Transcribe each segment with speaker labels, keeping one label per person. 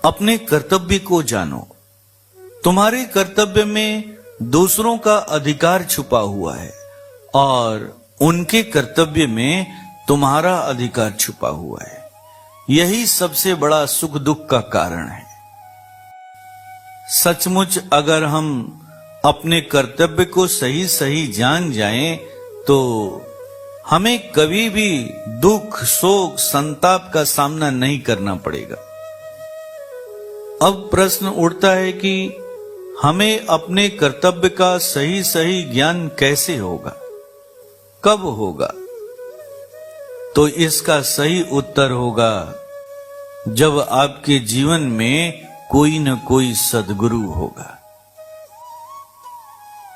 Speaker 1: अपने कर्तव्य को जानो। तुम्हारे कर्तव्य में दूसरों का अधिकार छुपा हुआ है और उनके कर्तव्य में तुम्हारा अधिकार छुपा हुआ है। यही सबसे बड़ा सुख दुख का कारण है। सचमुच अगर हम अपने कर्तव्य को सही सही जान जाएं तो हमें कभी भी दुख, शोक, संताप का सामना नहीं करना पड़ेगा। अब प्रश्न उठता है कि हमें अपने कर्तव्य का सही सही ज्ञान कैसे होगा, कब होगा? तो इसका सही उत्तर होगा जब आपके जीवन में कोई न कोई सद्गुरु होगा।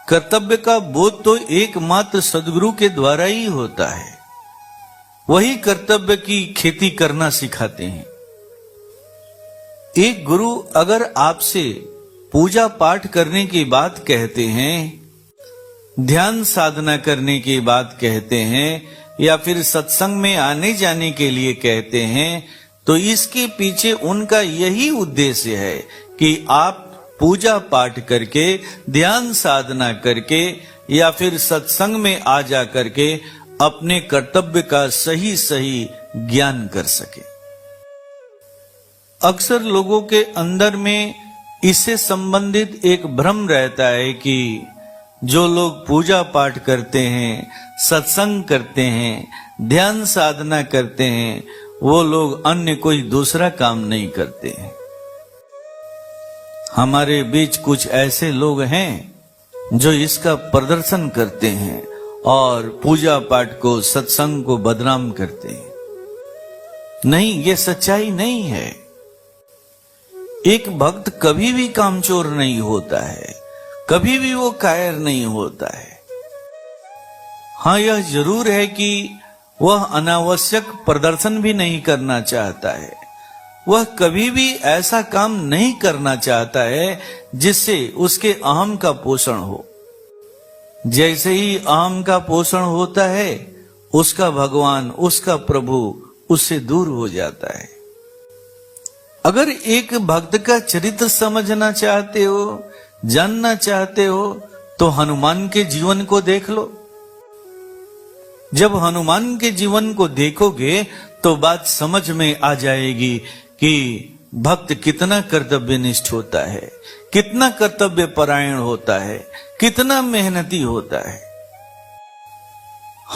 Speaker 1: कर्तव्य का बोध तो एकमात्र सद्गुरु के द्वारा ही होता है। वही कर्तव्य की खेती करना सिखाते हैं। एक गुरु अगर आपसे पूजा पाठ करने की बात कहते हैं, ध्यान साधना करने की बात कहते हैं या फिर सत्संग में आने जाने के लिए कहते हैं, तो इसके पीछे उनका यही उद्देश्य है कि आप पूजा पाठ करके, ध्यान साधना करके या फिर सत्संग में आ जा करके अपने कर्तव्य का सही सही ज्ञान कर सके। अक्सर लोगों के अंदर में इससे संबंधित एक भ्रम रहता है कि जो लोग पूजा पाठ करते हैं, सत्संग करते हैं, ध्यान साधना करते हैं, वो लोग अन्य कोई दूसरा काम नहीं करते हैं। हमारे बीच कुछ ऐसे लोग हैं जो इसका प्रदर्शन करते हैं और पूजा पाठ को, सत्संग को बदनाम करते हैं। नहीं, ये सच्चाई नहीं है। एक भक्त कभी भी कामचोर नहीं होता है, कभी भी वो कायर नहीं होता है। हाँ, यह जरूर है कि वह अनावश्यक प्रदर्शन भी नहीं करना चाहता है। वह कभी भी ऐसा काम नहीं करना चाहता है जिससे उसके अहम का पोषण हो। जैसे ही अहम का पोषण होता है, उसका भगवान, उसका प्रभु उससे दूर हो जाता है। अगर एक भक्त का चरित्र समझना चाहते हो, जानना चाहते हो, तो हनुमान के जीवन को देख लो। जब हनुमान के जीवन को देखोगे तो बात समझ में आ जाएगी कि भक्त कितना कर्तव्यनिष्ठ होता है, कितना कर्तव्य परायण होता है, कितना मेहनती होता है।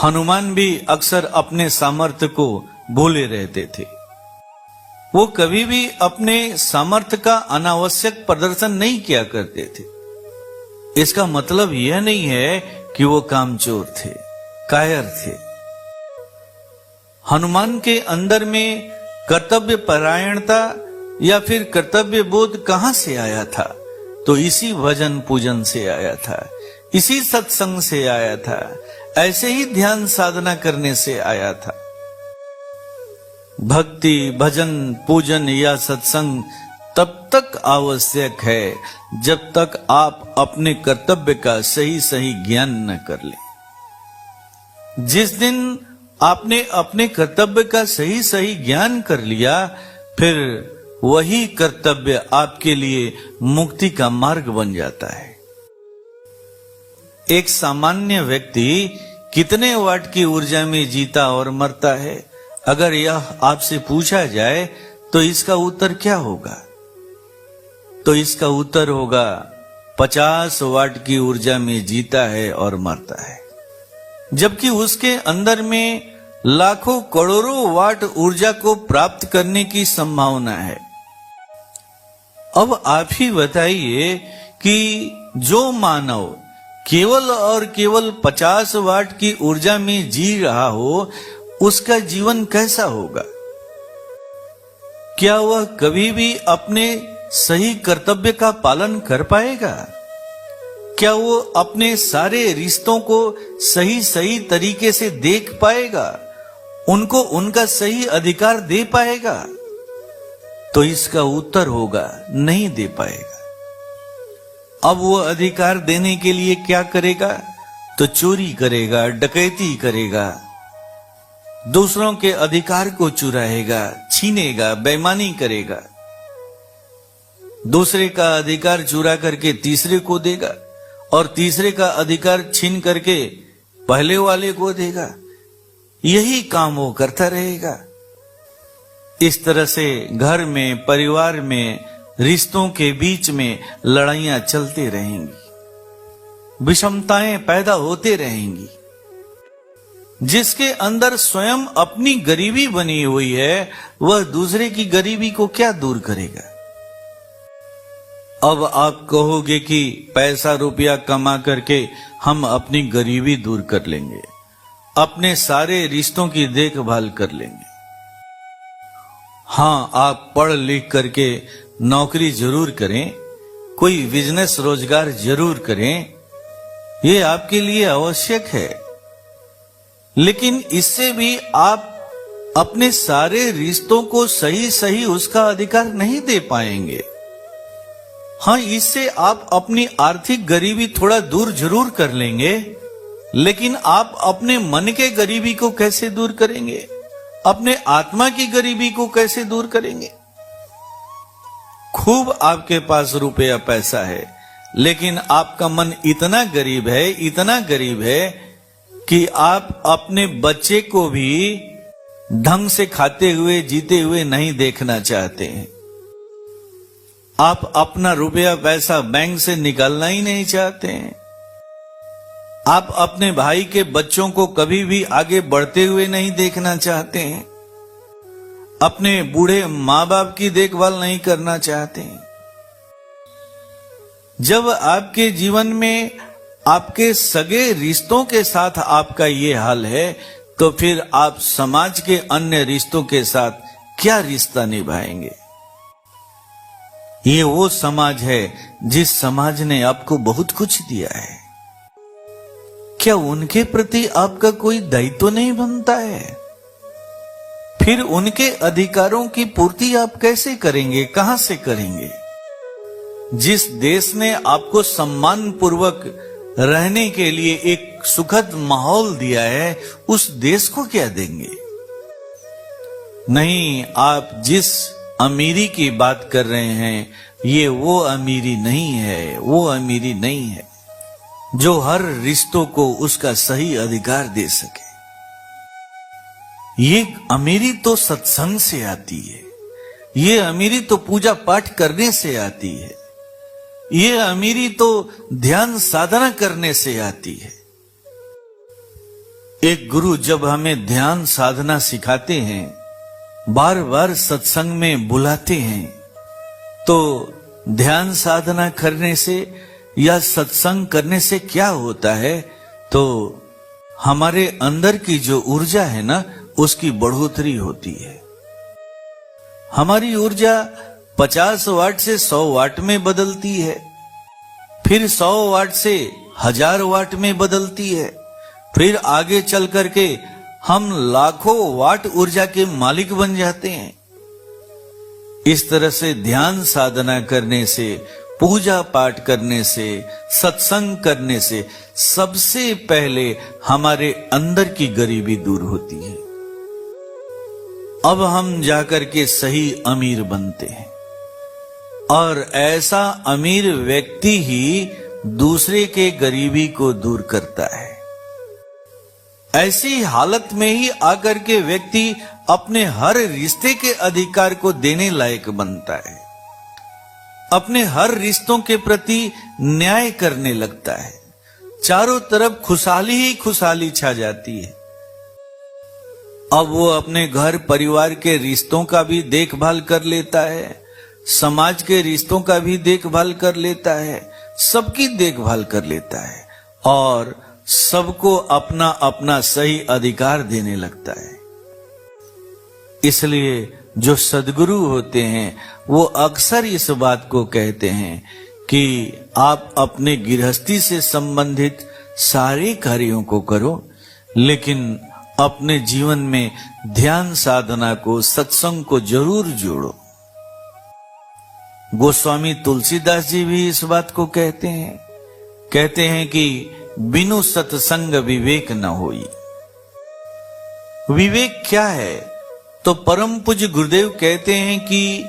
Speaker 1: हनुमान भी अक्सर अपने सामर्थ्य को भूले रहते थे। वो कभी भी अपने सामर्थ्य का अनावश्यक प्रदर्शन नहीं किया करते थे। इसका मतलब यह नहीं है कि वो कामचोर थे, कायर थे। हनुमान के अंदर में कर्तव्य परायणता या फिर कर्तव्य बोध कहां से आया था? तो इसी भजन पूजन से आया था, इसी सत्संग से आया था, ऐसे ही ध्यान साधना करने से आया था। भक्ति, भजन, पूजन या सत्संग तब तक आवश्यक है जब तक आप अपने कर्तव्य का सही सही ज्ञान न कर लें। जिस दिन आपने अपने कर्तव्य का सही सही ज्ञान कर लिया, फिर वही कर्तव्य आपके लिए मुक्ति का मार्ग बन जाता है। एक सामान्य व्यक्ति कितने वाट की ऊर्जा में जीता और मरता है, अगर यह आपसे पूछा जाए तो इसका उत्तर क्या होगा? तो इसका उत्तर होगा 50 वाट की ऊर्जा में जीता है और मरता है, जबकि उसके अंदर में लाखों करोड़ों वाट ऊर्जा को प्राप्त करने की संभावना है। अब आप ही बताइए कि जो मानव केवल और केवल 50 वाट की ऊर्जा में जी रहा हो, उसका जीवन कैसा होगा? क्या वह कभी भी अपने सही कर्तव्य का पालन कर पाएगा? क्या वो अपने सारे रिश्तों को सही सही तरीके से देख पाएगा? उनको उनका सही अधिकार दे पाएगा? तो इसका उत्तर होगा नहीं दे पाएगा। अब वो अधिकार देने के लिए क्या करेगा? तो चोरी करेगा, डकैती करेगा, दूसरों के अधिकार को चुराएगा, छीनेगा, बेईमानी करेगा। दूसरे का अधिकार चुरा करके तीसरे को देगा और तीसरे का अधिकार छीन करके पहले वाले को देगा। यही काम वो करता रहेगा। इस तरह से घर में, परिवार में, रिश्तों के बीच में लड़ाइयां चलती रहेंगी, विषमताएं पैदा होते रहेंगी। जिसके अंदर स्वयं अपनी गरीबी बनी हुई है, वह दूसरे की गरीबी को क्या दूर करेगा। अब आप कहोगे कि पैसा रुपया कमा करके हम अपनी गरीबी दूर कर लेंगे, अपने सारे रिश्तों की देखभाल कर लेंगे। हाँ, आप पढ़ लिख करके नौकरी जरूर करें, कोई बिजनेस रोजगार जरूर करें, ये आपके लिए आवश्यक है। लेकिन इससे भी आप अपने सारे रिश्तों को सही सही उसका अधिकार नहीं दे पाएंगे। हाँ, इससे आप अपनी आर्थिक गरीबी थोड़ा दूर जरूर कर लेंगे, लेकिन आप अपने मन के गरीबी को कैसे दूर करेंगे? अपने आत्मा की गरीबी को कैसे दूर करेंगे? खूब आपके पास रुपया पैसा है, लेकिन आपका मन इतना गरीब है, इतना गरीब है कि आप अपने बच्चे को भी ढंग से खाते हुए, जीते हुए नहीं देखना चाहते हैं। आप अपना रुपया पैसा बैंक से निकालना ही नहीं चाहते हैं। आप अपने भाई के बच्चों को कभी भी आगे बढ़ते हुए नहीं देखना चाहते हैं। अपने बूढ़े माँ बाप की देखभाल नहीं करना चाहते हैं। जब आपके जीवन में आपके सगे रिश्तों के साथ आपका ये हाल है, तो फिर आप समाज के अन्य रिश्तों के साथ क्या रिश्ता निभाएंगे? ये वो समाज है जिस समाज ने आपको बहुत कुछ दिया है। क्या उनके प्रति आपका कोई दायित्व नहीं बनता है? फिर उनके अधिकारों की पूर्ति आप कैसे करेंगे, कहां से करेंगे? जिस देश ने आपको सम्मान पूर्वक रहने के लिए एक सुखद माहौल दिया है, उस देश को क्या देंगे? नहीं, आप जिस अमीरी की बात कर रहे हैं, ये वो अमीरी नहीं है, वो अमीरी नहीं है जो हर रिश्तों को उसका सही अधिकार दे सके। ये अमीरी तो सत्संग से आती है, ये अमीरी तो पूजा पाठ करने से आती है, ये अमीरी तो ध्यान साधना करने से आती है। एक गुरु जब हमें ध्यान साधना सिखाते हैं, बार बार सत्संग में बुलाते हैं, तो ध्यान साधना करने से या सत्संग करने से क्या होता है? तो हमारे अंदर की जो ऊर्जा है ना, उसकी बढ़ोतरी होती है। हमारी ऊर्जा 50 वाट से 100 वाट में बदलती है, फिर 100 वाट से 1000 वाट में बदलती है, फिर आगे चल करके हम लाखों वाट ऊर्जा के मालिक बन जाते हैं। इस तरह से ध्यान साधना करने से, पूजा पाठ करने से, सत्संग करने से सबसे पहले हमारे अंदर की गरीबी दूर होती है। अब हम जाकर के सही अमीर बनते हैं, और ऐसा अमीर व्यक्ति ही दूसरे के गरीबी को दूर करता है। ऐसी हालत में ही आकर के व्यक्ति अपने हर रिश्ते के अधिकार को देने लायक बनता है, अपने हर रिश्तों के प्रति न्याय करने लगता है। चारों तरफ खुशहाली ही खुशहाली छा जाती है। अब वो अपने घर परिवार के रिश्तों का भी देखभाल कर लेता है, समाज के रिश्तों का भी देखभाल कर लेता है, सबकी देखभाल कर लेता है, और सबको अपना अपना सही अधिकार देने लगता है। इसलिए जो सद्गुरु होते हैं, वो अक्सर इस बात को कहते हैं कि आप अपने गृहस्थी से संबंधित सारे कार्यों को करो, लेकिन अपने जीवन में ध्यान साधना को, सत्संग को जरूर जोड़ो। गोस्वामी तुलसीदास जी भी इस बात को कहते हैं कि बिनु सत्संग विवेक न होई। विवेक क्या है? तो परम पूज्य गुरुदेव कहते हैं कि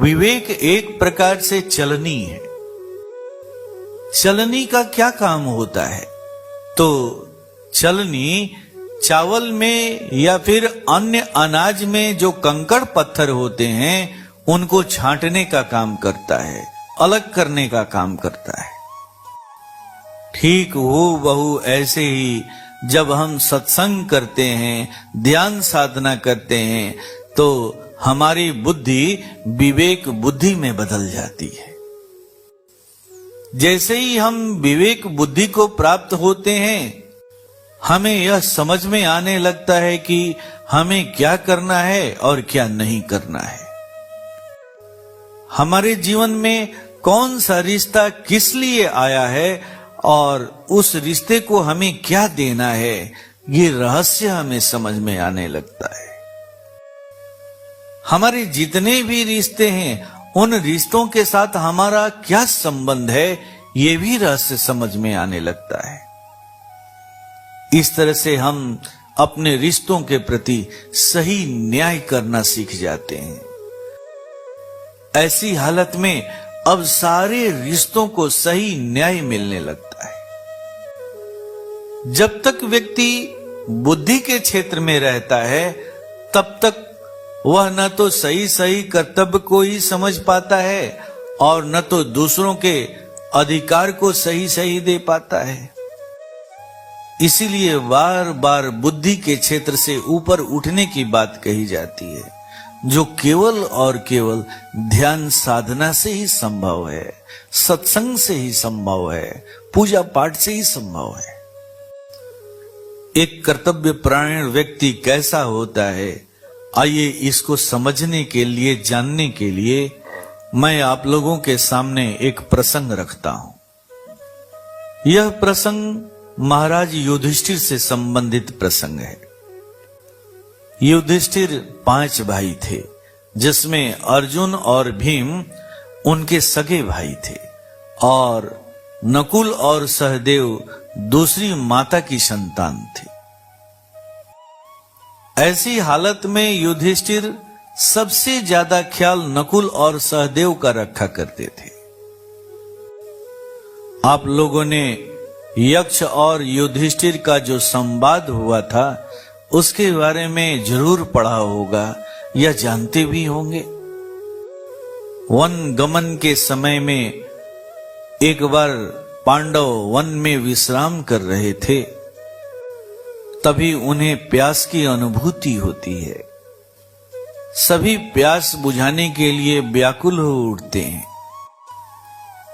Speaker 1: विवेक एक प्रकार से चलनी है। चलनी का क्या काम होता है? तो चलनी चावल में या फिर अन्य अनाज में जो कंकड़ पत्थर होते हैं उनको छांटने का काम करता है, अलग करने का काम करता है। ठीक हूबहू ऐसे ही जब हम सत्संग करते हैं, ध्यान साधना करते हैं, तो हमारी बुद्धि विवेक बुद्धि में बदल जाती है। जैसे ही हम विवेक बुद्धि को प्राप्त होते हैं, हमें यह समझ में आने लगता है कि हमें क्या करना है और क्या नहीं करना है। हमारे जीवन में कौन सा रिश्ता किस लिए आया है और उस रिश्ते को हमें क्या देना है, ये रहस्य हमें समझ में आने लगता है। हमारे जितने भी रिश्ते हैं, उन रिश्तों के साथ हमारा क्या संबंध है, ये भी रहस्य समझ में आने लगता है। इस तरह से हम अपने रिश्तों के प्रति सही न्याय करना सीख जाते हैं। ऐसी हालत में अब सारे रिश्तों को सही न्याय मिलने लगता है। जब तक व्यक्ति बुद्धि के क्षेत्र में रहता है, तब तक वह न तो सही सही कर्तव्य को ही समझ पाता है और न तो दूसरों के अधिकार को सही सही दे पाता है। इसीलिए बार बार बुद्धि के क्षेत्र से ऊपर उठने की बात कही जाती है, जो केवल और केवल ध्यान साधना से ही संभव है, सत्संग से ही संभव है, पूजा पाठ से ही संभव है। एक कर्तव्य परायण व्यक्ति कैसा होता है, आइए इसको समझने के लिए, जानने के लिए मैं आप लोगों के सामने एक प्रसंग रखता हूं। यह प्रसंग महाराज युधिष्ठिर से संबंधित प्रसंग है। युधिष्ठिर 5 भाई थे, जिसमें अर्जुन और भीम उनके सगे भाई थे और नकुल और सहदेव दूसरी माता की संतान थे। ऐसी हालत में युधिष्ठिर सबसे ज्यादा ख्याल नकुल और सहदेव का रखा करते थे। आप लोगों ने यक्ष और युधिष्ठिर का जो संवाद हुआ था, उसके बारे में जरूर पढ़ा होगा या जानते भी होंगे। वन गमन के समय में एक बार पांडव वन में विश्राम कर रहे थे, तभी उन्हें प्यास की अनुभूति होती है। सभी प्यास बुझाने के लिए व्याकुल हो उठते हैं।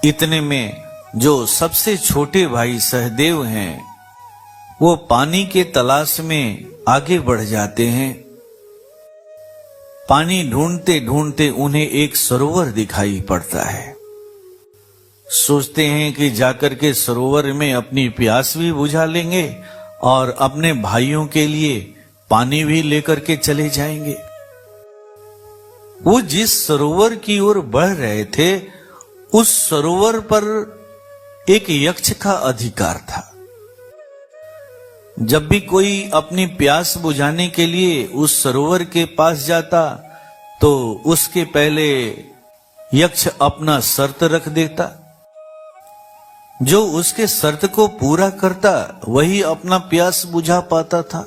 Speaker 1: इतने में जो सबसे छोटे भाई सहदेव हैं, वो पानी के तलाश में आगे बढ़ जाते हैं। पानी ढूंढते ढूंढते उन्हें एक सरोवर दिखाई पड़ता है। सोचते हैं कि जाकर के सरोवर में अपनी प्यास भी बुझा लेंगे और अपने भाइयों के लिए पानी भी लेकर के चले जाएंगे। वो जिस सरोवर की ओर बढ़ रहे थे, उस सरोवर पर एक यक्ष का अधिकार था। जब भी कोई अपनी प्यास बुझाने के लिए उस सरोवर के पास जाता, तो उसके पहले यक्ष अपना शर्त रख देता। जो उसके शर्त को पूरा करता, वही अपना प्यास बुझा पाता था।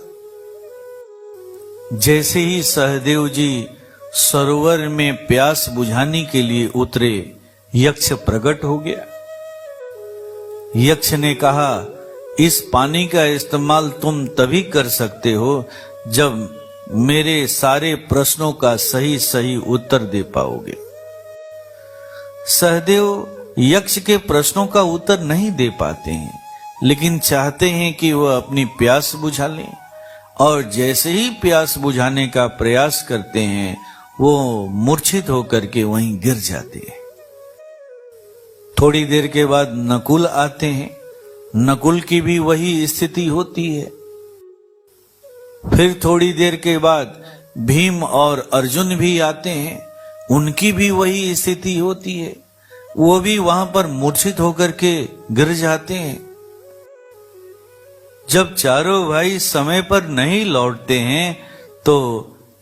Speaker 1: जैसे ही सहदेव जी सरोवर में प्यास बुझाने के लिए उतरे, यक्ष प्रकट हो गया। यक्ष ने कहा, इस पानी का इस्तेमाल तुम तभी कर सकते हो जब मेरे सारे प्रश्नों का सही सही उत्तर दे पाओगे। सहदेव यक्ष के प्रश्नों का उत्तर नहीं दे पाते हैं, लेकिन चाहते हैं कि वह अपनी प्यास बुझा लें, और जैसे ही प्यास बुझाने का प्रयास करते हैं, वो मूर्छित होकर के वहीं गिर जाते हैं। थोड़ी देर के बाद नकुल आते हैं। नकुल की भी वही स्थिति होती है। फिर थोड़ी देर के बाद भीम और अर्जुन भी आते हैं। उनकी भी वही स्थिति होती है। वो भी वहां पर मूर्छित होकर के गिर जाते हैं। जब चारों भाई समय पर नहीं लौटते हैं, तो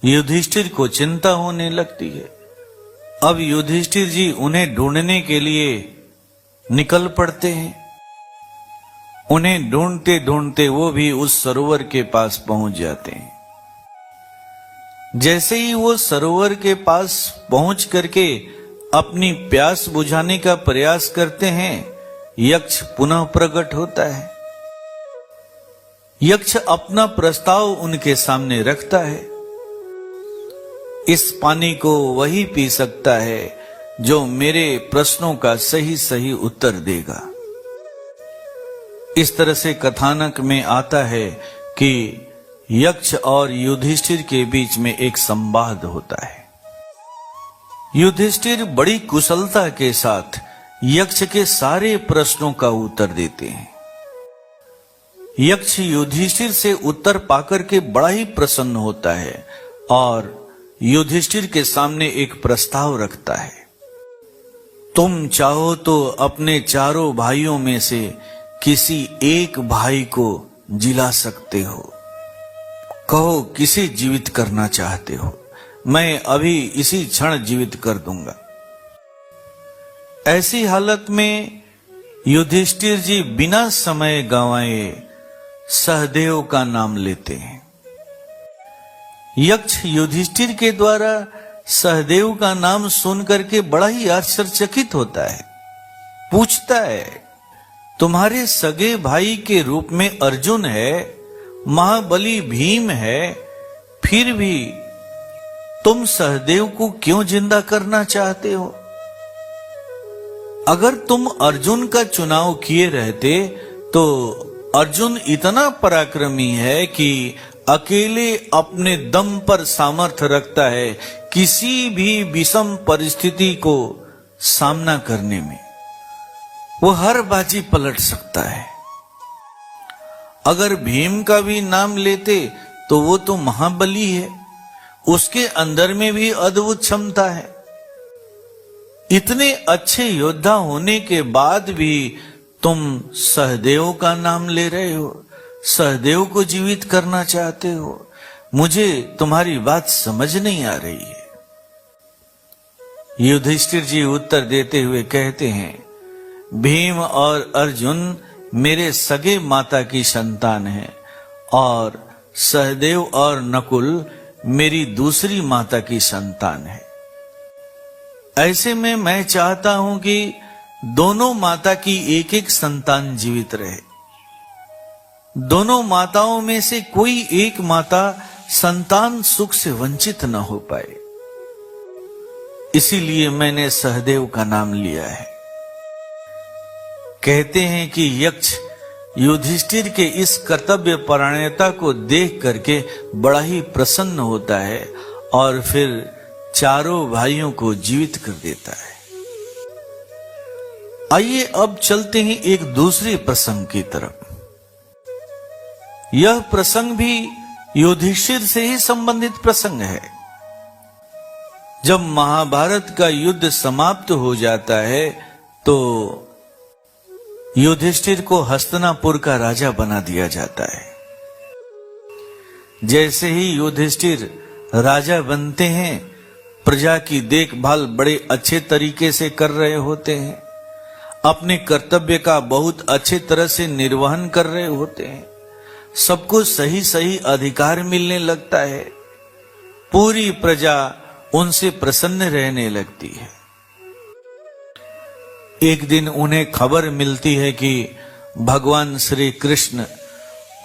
Speaker 1: युधिष्ठिर को चिंता होने लगती है। अब युधिष्ठिर जी उन्हें ढूंढने के लिए निकल पड़ते हैं। उन्हें ढूंढते ढूंढते वो भी उस सरोवर के पास पहुंच जाते हैं। जैसे ही वो सरोवर के पास पहुंच करके अपनी प्यास बुझाने का प्रयास करते हैं, यक्ष पुनः प्रकट होता है। यक्ष अपना प्रस्ताव उनके सामने रखता है। इस पानी को वही पी सकता है जो मेरे प्रश्नों का सही सही उत्तर देगा। इस तरह से कथानक में आता है कि यक्ष और युधिष्ठिर के बीच में एक संवाद होता है। युधिष्ठिर बड़ी कुशलता के साथ यक्ष के सारे प्रश्नों का उत्तर देते हैं। यक्ष युधिष्ठिर से उत्तर पाकर के बड़ा ही प्रसन्न होता है और युधिष्ठिर के सामने एक प्रस्ताव रखता है। तुम चाहो तो अपने चारों भाइयों में से किसी एक भाई को जिला सकते हो। कहो किसे जीवित करना चाहते हो, मैं अभी इसी क्षण जीवित कर दूंगा। ऐसी हालत में युधिष्ठिर जी बिना समय गंवाए सहदेव का नाम लेते हैं। यक्ष युधिष्ठिर के द्वारा सहदेव का नाम सुनकर के बड़ा ही आश्चर्यचकित होता है। पूछता है, तुम्हारे सगे भाई के रूप में अर्जुन है, महाबली भीम है, फिर भी तुम सहदेव को क्यों जिंदा करना चाहते हो? अगर तुम अर्जुन का चुनाव किए रहते तो अर्जुन इतना पराक्रमी है कि अकेले अपने दम पर सामर्थ्य रखता है किसी भी विषम परिस्थिति को सामना करने में। वो हर बाजी पलट सकता है। अगर भीम का भी नाम लेते तो वो तो महाबली है, उसके अंदर में भी अद्भुत क्षमता है। इतने अच्छे योद्धा होने के बाद भी तुम सहदेव का नाम ले रहे हो, सहदेव को जीवित करना चाहते हो। मुझे तुम्हारी बात समझ नहीं आ रही है। युधिष्ठिर जी उत्तर देते हुए कहते हैं, भीम और अर्जुन मेरे सगे माता की संतान है और सहदेव और नकुल मेरी दूसरी माता की संतान है। ऐसे में मैं चाहता हूं कि दोनों माता की एक एक संतान जीवित रहे। दोनों माताओं में से कोई एक माता संतान सुख से वंचित न हो पाए, इसीलिए मैंने सहदेव का नाम लिया है। कहते हैं कि यक्ष युधिष्ठिर के इस कर्तव्य परायणता को देख करके बड़ा ही प्रसन्न होता है और फिर चारों भाइयों को जीवित कर देता है। आइए अब चलते हैं एक दूसरे प्रसंग की तरफ। यह प्रसंग भी युधिष्ठिर से ही संबंधित प्रसंग है। जब महाभारत का युद्ध समाप्त हो जाता है तो युधिष्ठिर को हस्तिनापुर का राजा बना दिया जाता है। जैसे ही युधिष्ठिर राजा बनते हैं, प्रजा की देखभाल बड़े अच्छे तरीके से कर रहे होते हैं, अपने कर्तव्य का बहुत अच्छे तरह से निर्वहन कर रहे होते हैं, सबको सही सही अधिकार मिलने लगता है, पूरी प्रजा उनसे प्रसन्न रहने लगती है। एक दिन उन्हें खबर मिलती है कि भगवान श्री कृष्ण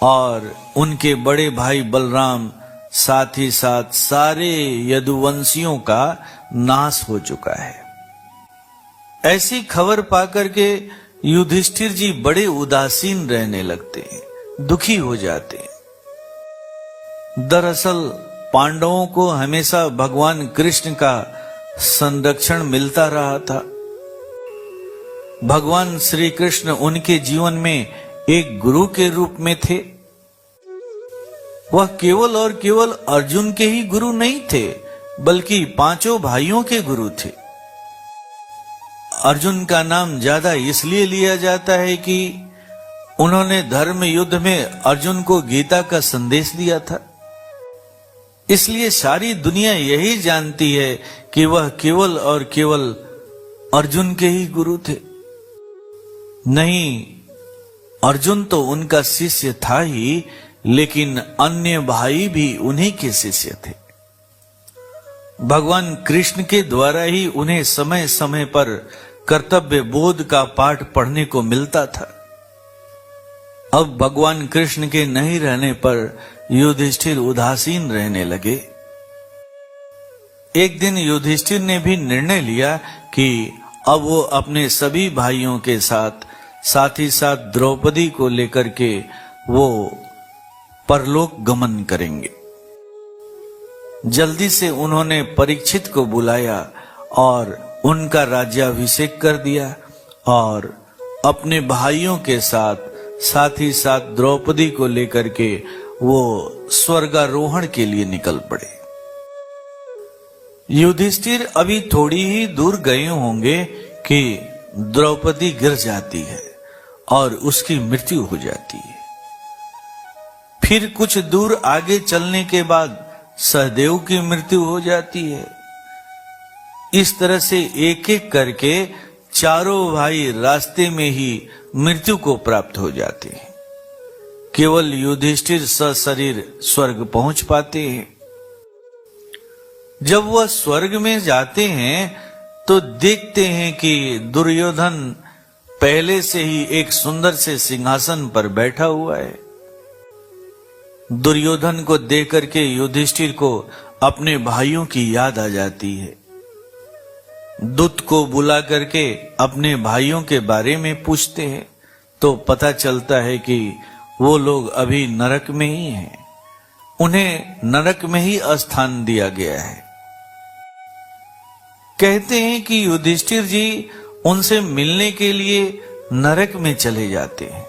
Speaker 1: और उनके बड़े भाई बलराम साथ ही साथ सारे यदुवंशियों का नाश हो चुका है। ऐसी खबर पाकर के युधिष्ठिर जी बड़े उदासीन रहने लगते हैं, दुखी हो जाते हैं। दरअसल पांडवों को हमेशा भगवान कृष्ण का संरक्षण मिलता रहा था। भगवान श्री कृष्ण उनके जीवन में एक गुरु के रूप में थे। वह केवल और केवल अर्जुन के ही गुरु नहीं थे, बल्कि पांचों भाइयों के गुरु थे। अर्जुन का नाम ज्यादा इसलिए लिया जाता है कि उन्होंने धर्म युद्ध में अर्जुन को गीता का संदेश दिया था। इसलिए सारी दुनिया यही जानती है कि वह केवल और केवल अर्जुन के ही गुरु थे। नहीं, अर्जुन तो उनका शिष्य था ही, लेकिन अन्य भाई भी उन्हीं के शिष्य थे। भगवान कृष्ण के द्वारा ही उन्हें समय समय पर कर्तव्य बोध का पाठ पढ़ने को मिलता था। अब भगवान कृष्ण के नहीं रहने पर युधिष्ठिर उदासीन रहने लगे। एक दिन युधिष्ठिर ने भी निर्णय लिया कि अब वो अपने सभी भाइयों के साथ ही साथ द्रौपदी को लेकर के वो परलोक गमन करेंगे। जल्दी से उन्होंने परीक्षित को बुलाया और उनका राज्याभिषेक कर दिया और अपने भाइयों के साथ ही साथ द्रौपदी को लेकर के वो स्वर्गारोहण के लिए निकल पड़े। युधिष्ठिर अभी थोड़ी ही दूर गए होंगे कि द्रौपदी गिर जाती है और उसकी मृत्यु हो जाती है। फिर कुछ दूर आगे चलने के बाद सहदेव की मृत्यु हो जाती है। इस तरह से एक एक करके चारों भाई रास्ते में ही मृत्यु को प्राप्त हो जाते हैं। केवल युधिष्ठिर सशरीर स्वर्ग पहुंच पाते हैं। जब वह स्वर्ग में जाते हैं तो देखते हैं कि दुर्योधन पहले से ही एक सुंदर से सिंहासन पर बैठा हुआ है। दुर्योधन को देख करके युधिष्ठिर को अपने भाइयों की याद आ जाती है। दूत को बुला करके अपने भाइयों के बारे में पूछते हैं तो पता चलता है कि वो लोग अभी नरक में ही हैं। उन्हें नरक में ही स्थान दिया गया है। कहते हैं कि युधिष्ठिर जी उनसे मिलने के लिए नरक में चले जाते हैं।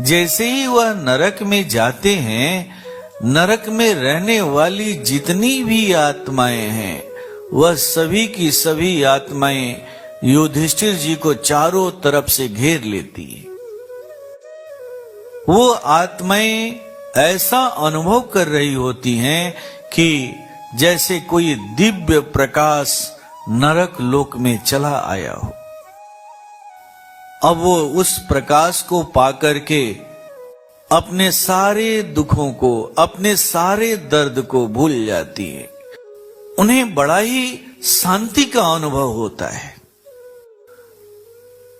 Speaker 1: जैसे ही वह नरक में जाते हैं, नरक में रहने वाली जितनी भी आत्माएं हैं वह सभी की सभी आत्माएं युधिष्ठिर जी को चारों तरफ से घेर लेती है। वो आत्माएं ऐसा अनुभव कर रही होती हैं कि जैसे कोई दिव्य प्रकाश नरक लोक में चला आया हो। अब वो उस प्रकाश को पाकर के अपने सारे दुखों को, अपने सारे दर्द को भूल जाती है। उन्हें बड़ा ही शांति का अनुभव होता है।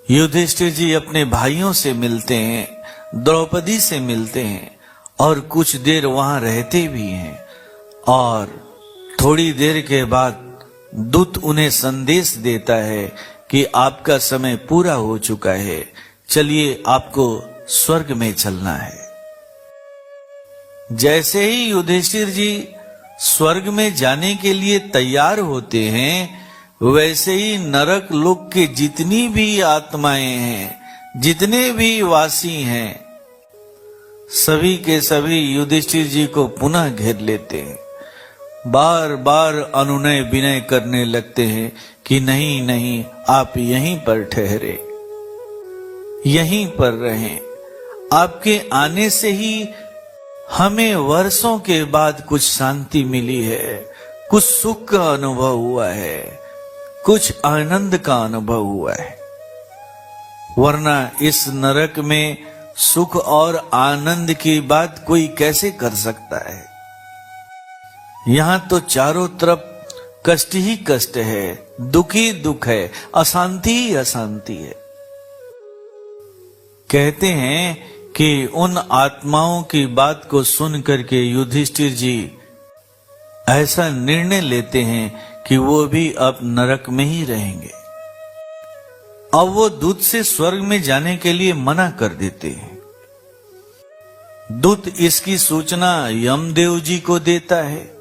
Speaker 1: युधिष्ठिर जी अपने भाइयों से मिलते हैं, द्रौपदी से मिलते हैं और कुछ देर वहां रहते भी हैं। और थोड़ी देर के बाद दूत उन्हें संदेश देता है कि आपका समय पूरा हो चुका है, चलिए आपको स्वर्ग में चलना है। जैसे ही युधिष्ठिर जी स्वर्ग में जाने के लिए तैयार होते हैं, वैसे ही नरक लोक के जितनी भी आत्माएं हैं, जितने भी वासी हैं, सभी के सभी युधिष्ठिर जी को पुनः घेर लेते हैं। बार बार अनुनय विनय करने लगते हैं कि नहीं नहीं, आप यहीं पर ठहरे, यहीं पर रहें। आपके आने से ही हमें वर्षों के बाद कुछ शांति मिली है, कुछ सुख का अनुभव हुआ है, कुछ आनंद का अनुभव हुआ है। वरना इस नरक में सुख और आनंद की बात कोई कैसे कर सकता है। यहां तो चारों तरफ कष्ट ही कष्ट है, दुख ही दुख है, अशांति ही अशांति है। कहते हैं कि उन आत्माओं की बात को सुन करके युधिष्ठिर जी ऐसा निर्णय लेते हैं कि वो भी अब नरक में ही रहेंगे। अब वो दूत से स्वर्ग में जाने के लिए मना कर देते हैं। दूत इसकी सूचना यमदेव जी को देता है।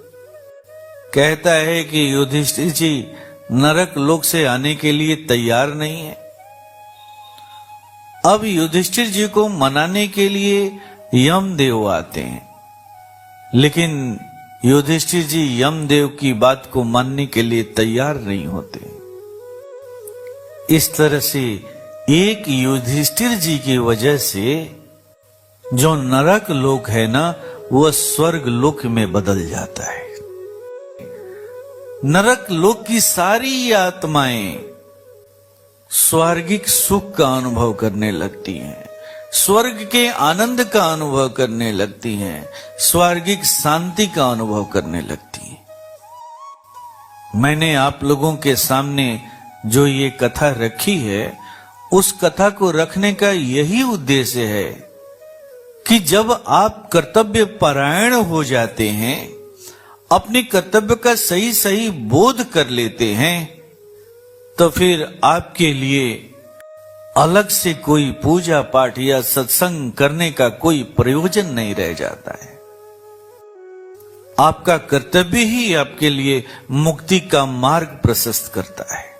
Speaker 1: कहता है कि युधिष्ठिर जी नरक लोक से आने के लिए तैयार नहीं है। अब युधिष्ठिर जी को मनाने के लिए यमदेव आते हैं, लेकिन युधिष्ठिर जी यमदेव की बात को मानने के लिए तैयार नहीं होते। इस तरह से एक युधिष्ठिर जी की वजह से जो नरक लोक है ना, वह स्वर्ग लोक में बदल जाता है। नरक लोक की सारी आत्माएं स्वर्गिक सुख का अनुभव करने लगती हैं, स्वर्ग के आनंद का अनुभव करने लगती हैं, स्वर्गिक शांति का अनुभव करने लगती हैं। मैंने आप लोगों के सामने जो ये कथा रखी है, उस कथा को रखने का यही उद्देश्य है कि जब आप कर्तव्य परायण हो जाते हैं, अपने कर्तव्य का सही सही बोध कर लेते हैं, तो फिर आपके लिए अलग से कोई पूजा पाठ या सत्संग करने का कोई प्रयोजन नहीं रह जाता है। आपका कर्तव्य ही आपके लिए मुक्ति का मार्ग प्रशस्त करता है।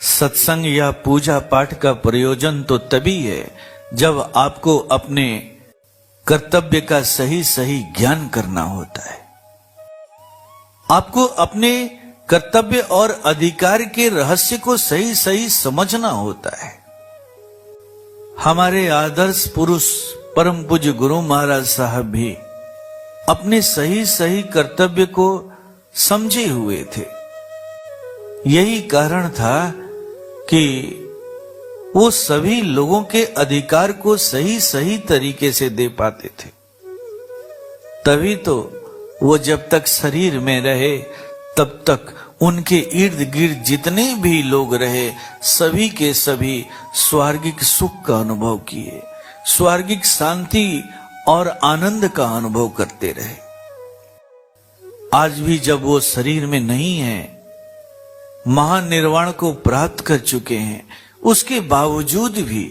Speaker 1: सत्संग या पूजा पाठ का प्रयोजन तो तभी है जब आपको अपने कर्तव्य का सही सही ज्ञान करना होता है। आपको अपने कर्तव्य और अधिकार के रहस्य को सही सही समझना होता है। हमारे आदर्श पुरुष परम पूज्य गुरु महाराज साहब भी अपने सही सही कर्तव्य को समझे हुए थे। यही कारण था कि वो सभी लोगों के अधिकार को सही सही तरीके से दे पाते थे। तभी तो वो जब तक शरीर में रहे तब तक उनके इर्द गिर्द जितने भी लोग रहे, सभी के सभी स्वर्गिक सुख का अनुभव किए, स्वर्गिक शांति और आनंद का अनुभव करते रहे। आज भी जब वो शरीर में नहीं है, महानिर्वाण को प्राप्त कर चुके हैं, उसके बावजूद भी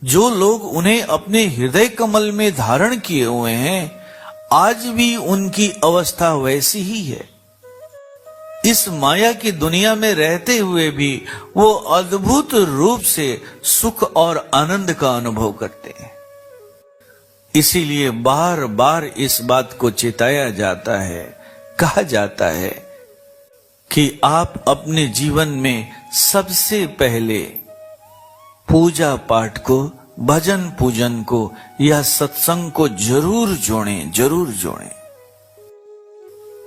Speaker 1: जो लोग उन्हें अपने हृदय कमल में धारण किए हुए हैं, आज भी उनकी अवस्था वैसी ही है। इस माया की दुनिया में रहते हुए भी वो अद्भुत रूप से सुख और आनंद का अनुभव करते हैं। इसीलिए बार बार इस बात को चिताया जाता है, कहा जाता है कि आप अपने जीवन में सबसे पहले पूजा पाठ को, भजन पूजन को या सत्संग को जरूर जोड़ें, जरूर जोड़ें।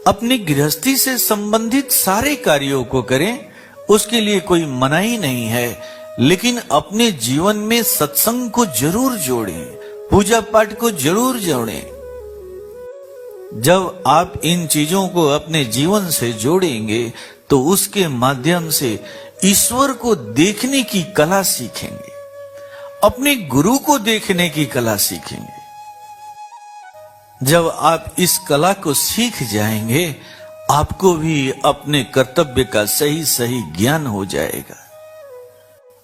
Speaker 1: अपनी गृहस्थी से संबंधित सारे कार्यों को करें, उसके लिए कोई मनाही नहीं है, लेकिन अपने जीवन में सत्संग को जरूर जोड़ें, पूजा पाठ को जरूर जोड़ें। जब आप इन चीजों को अपने जीवन से जोड़ेंगे तो उसके माध्यम से ईश्वर को देखने की कला सीखेंगे, अपने गुरु को देखने की कला सीखेंगे। जब आप इस कला को सीख जाएंगे, आपको भी अपने कर्तव्य का सही सही ज्ञान हो जाएगा,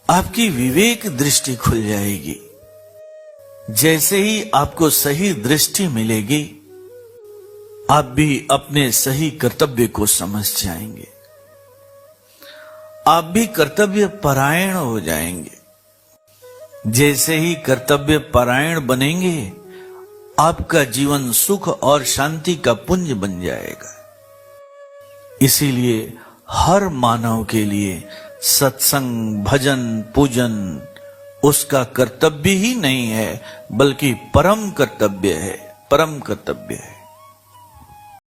Speaker 1: आपकी विवेक दृष्टि खुल जाएगी। जैसे ही आपको सही दृष्टि मिलेगी, आप भी अपने सही कर्तव्य को समझ जाएंगे, आप भी कर्तव्य परायण हो जाएंगे। जैसे ही कर्तव्य परायण बनेंगे, आपका जीवन सुख और शांति का पुंज बन जाएगा। इसीलिए हर मानव के लिए सत्संग, भजन, पूजन उसका कर्तव्य ही नहीं है, बल्कि परम कर्तव्य है, परम कर्तव्य है।